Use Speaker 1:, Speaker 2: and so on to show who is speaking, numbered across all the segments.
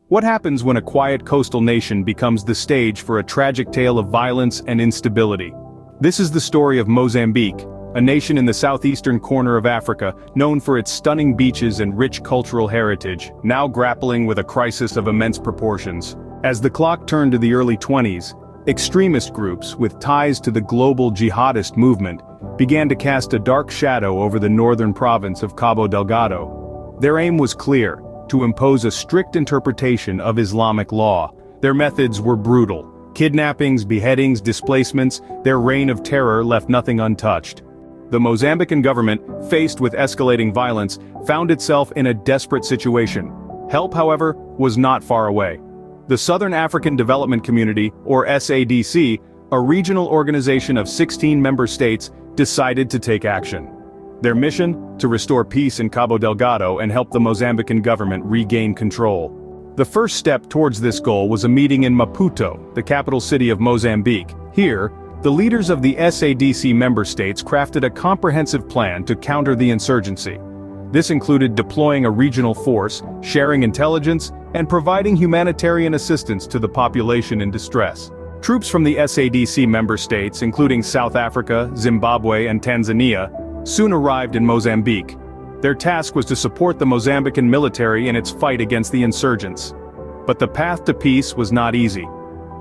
Speaker 1: What happens when a quiet coastal nation becomes the stage for a tragic tale of violence and instability? This is the story of Mozambique, a nation in the southeastern corner of Africa, known for its stunning beaches and rich cultural heritage, now grappling with a crisis of immense proportions. As the clock turned to the early 20s, extremist groups with ties to the global jihadist movement began to cast a dark shadow over the northern province of Cabo Delgado. Their aim was clear: to impose a strict interpretation of Islamic law. Their methods were brutal. Kidnappings, beheadings, displacements, their reign of terror left nothing untouched. The Mozambican government, faced with escalating violence, found itself in a desperate situation. Help, however, was not far away. The Southern African Development Community, or SADC, a regional organization of 16 member states, decided to take action. Their mission? To restore peace in Cabo Delgado and help the Mozambican government regain control. The first step towards this goal was a meeting in Maputo, the capital city of Mozambique. Here, the leaders of the SADC member states crafted a comprehensive plan to counter the insurgency. This included deploying a regional force, sharing intelligence, and providing humanitarian assistance to the population in distress. Troops from the SADC member states, including South Africa, Zimbabwe, and Tanzania, soon arrived in Mozambique. Their task was to support the Mozambican military in its fight against the insurgents. But the path to peace was not easy.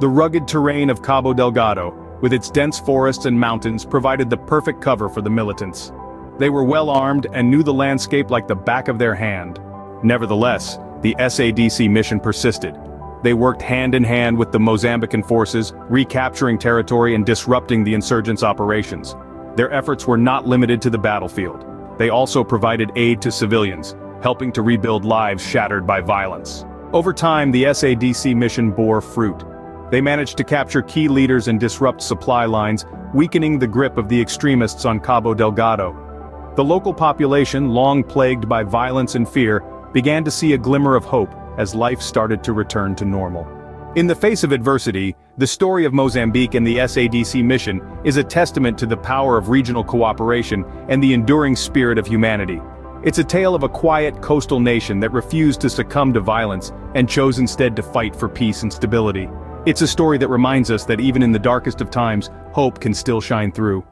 Speaker 1: The rugged terrain of Cabo Delgado, with its dense forests and mountains, provided the perfect cover for the militants. They were well armed and knew the landscape like the back of their hand. Nevertheless, the SADC mission persisted. They worked hand in hand with the Mozambican forces, recapturing territory and disrupting the insurgents' operations. Their efforts were not limited to the battlefield. They also provided aid to civilians, helping to rebuild lives shattered by violence. Over time, the SADC mission bore fruit. They managed to capture key leaders and disrupt supply lines, weakening the grip of the extremists on Cabo Delgado. The local population, long plagued by violence and fear, began to see a glimmer of hope as life started to return to normal. In the face of adversity, the story of Mozambique and the SADC mission is a testament to the power of regional cooperation and the enduring spirit of humanity. It's a tale of a quiet coastal nation that refused to succumb to violence and chose instead to fight for peace and stability. It's a story that reminds us that even in the darkest of times, hope can still shine through.